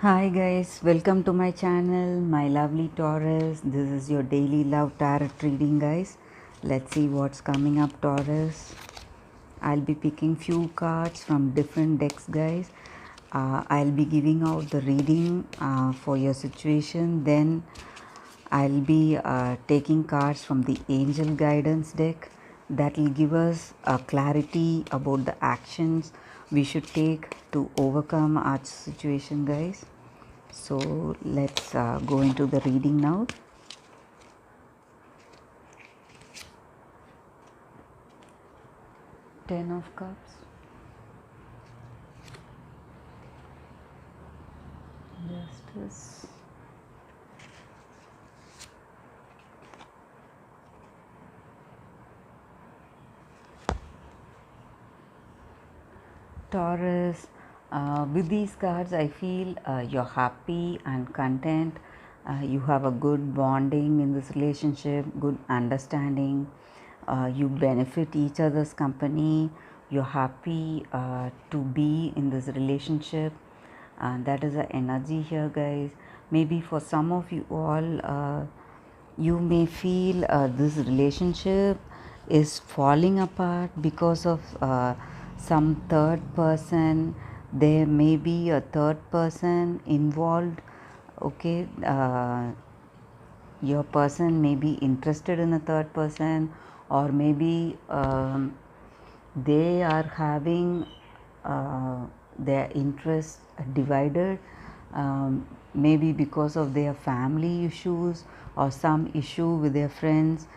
Hi guys, welcome to my channel, my lovely Taurus. This is your daily love tarot reading, guys. Let's see what's coming up, Taurus. I'll be picking few cards from different decks, guys. I'll be giving out the reading for your situation. Then I'll be taking cards from the angel guidance deck that will give us clarity about the actions we should take to overcome our situation, guys. So let's go into the reading now. Ten of Cups, Justice, Taurus. With these cards, I feel you're happy and content. You have a good bonding in this relationship, good understanding. You benefit each other's company. You're happy to be in this relationship. That is the energy here, guys. Maybe for some of you all, you may feel this relationship is falling apart because of some third person. There may be a third person involved. Okay, your person may be interested in a third person, or maybe they are having their interests divided, maybe because of their family issues or some issue with their friends.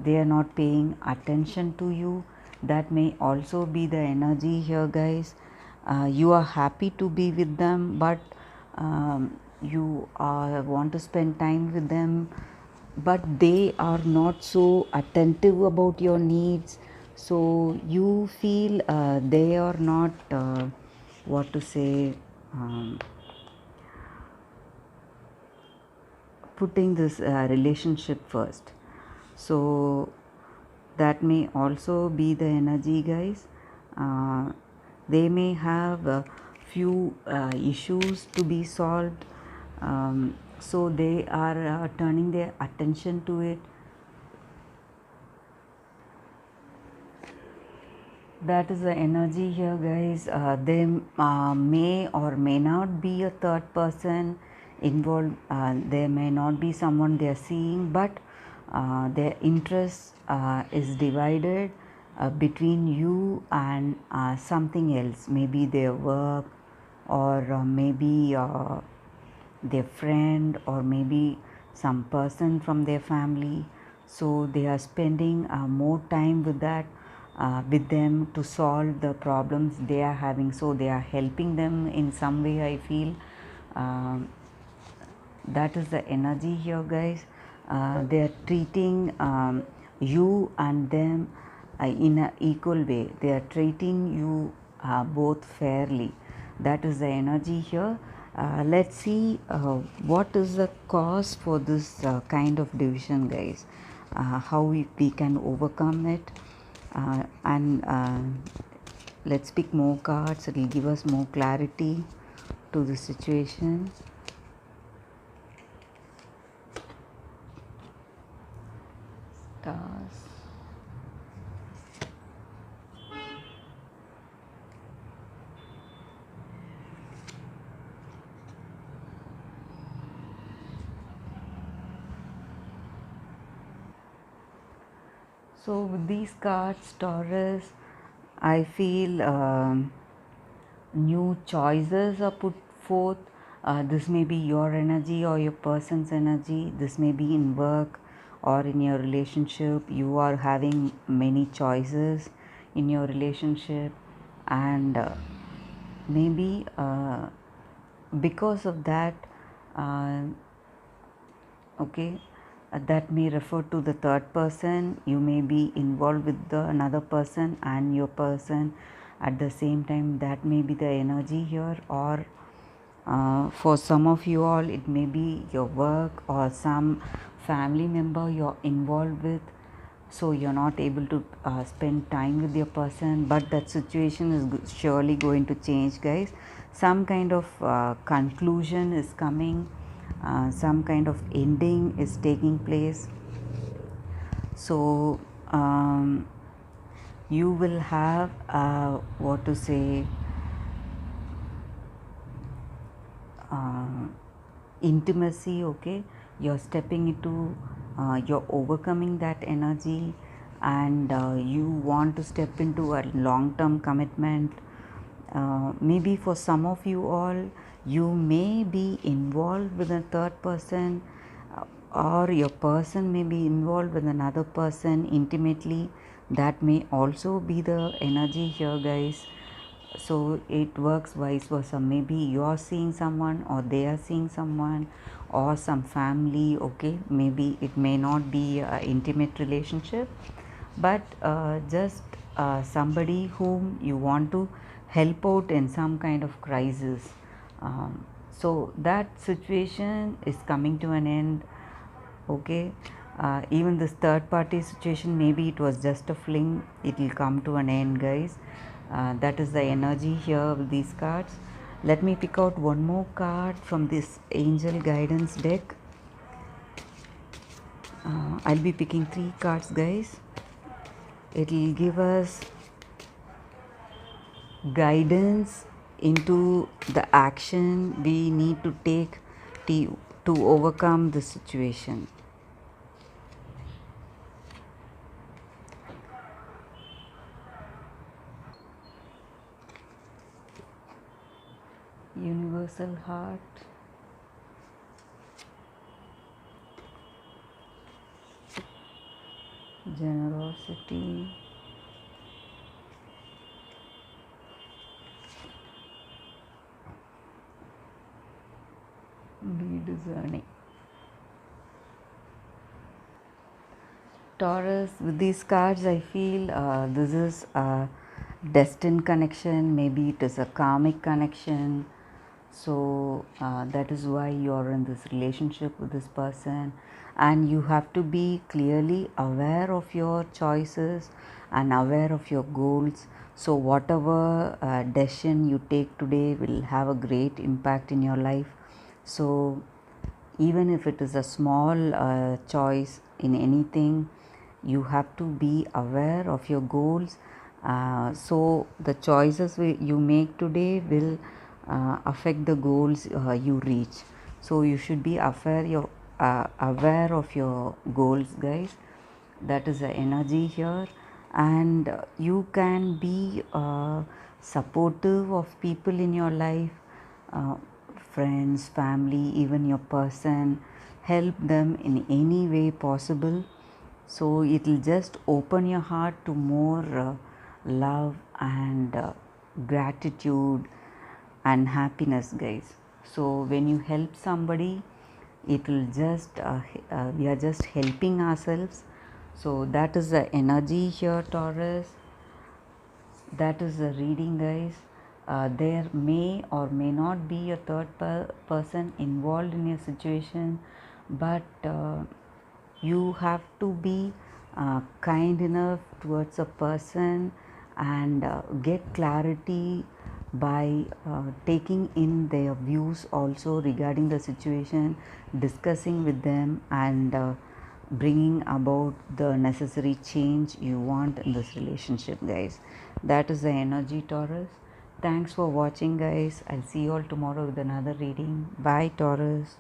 They are not paying attention to you. That may also be the energy here, guys. You are happy to be with them, but you want to spend time with them, but they are not so attentive about your needs. So you feel they are not what to say, putting this relationship first. So that may also be the energy, guys. They may have a few issues to be solved, so they are turning their attention to it. That is the energy here, guys. They may or may not be a third person involved. There may not be someone they are seeing, but their interest is divided between you and something else. Maybe their work, or maybe their friend, or maybe some person from their family. So they are spending more time with that, with them, to solve the problems they are having. So they are helping them in some way, I feel. um, that is the energy here, guys. They are treating you and them in an equal way. They are treating you both fairly. That is the energy here. Let's see what is the cause for this kind of division, guys. How we can overcome it. And let's pick more cards. It will give us more clarity to the situation. Stars. So with these cards, Taurus, I feel new choices are put forth. This may be your energy or your person's energy. This may be in work or in your relationship. You are having many choices in your relationship, and maybe because of that, uh, okay, that may refer to the third person. You may be involved with the another person and your person at the same time. That may be the energy here. Or for some of you all, it may be your work or some family member you're involved with, so you're not able to spend time with your person. But that situation is surely going to change, guys. some kind of conclusion is coming, some kind of ending is taking place. So you will have what to say, intimacy. Okay, you're stepping into, you're overcoming that energy, and you want to step into a long term commitment. Maybe for some of you all, you may be involved with a third person, or your person may be involved with another person intimately. That may also be the energy here, guys. So it works vice versa. Maybe you are seeing someone, or they are seeing someone, or some family. Okay, maybe it may not be an intimate relationship, but just somebody whom you want to help out in some kind of crisis. So that situation is coming to an end. Okay, even this third party situation, maybe it was just a fling, it will come to an end, guys. That is the energy here with these cards. Let me pick out one more card from this angel guidance deck. I'll be picking 3 cards, guys. It will give us guidance into the action we need to take to overcome the situation. Universal heart, generosity, be discerning. Taurus, with these cards, I feel this is a destined connection, maybe it is a karmic connection. So that is why you are in this relationship with this person, and you have to be clearly aware of your choices and aware of your goals. So whatever decision you take today will have a great impact in your life. So even if it is a small choice in anything, you have to be aware of your goals. So the choices you make today will affect the goals you reach. So you should be aware of your goals, guys. That is the energy here. And you can be supportive of people in your life, uh, friends, family, even your person. Help them in any way possible. So it will just open your heart to more love and gratitude and happiness, guys. So when you help somebody, it will just we are just helping ourselves. So that is the energy here, Taurus. That is the reading, guys. There may or may not be a third person involved in your situation, but you have to be kind enough towards a person and get clarity by taking in their views also regarding the situation, discussing with them, and bringing about the necessary change you want in this relationship, guys. That is the energy, Taurus. Thanks for watching, guys. I'll see you all tomorrow with another reading. Bye, Taurus.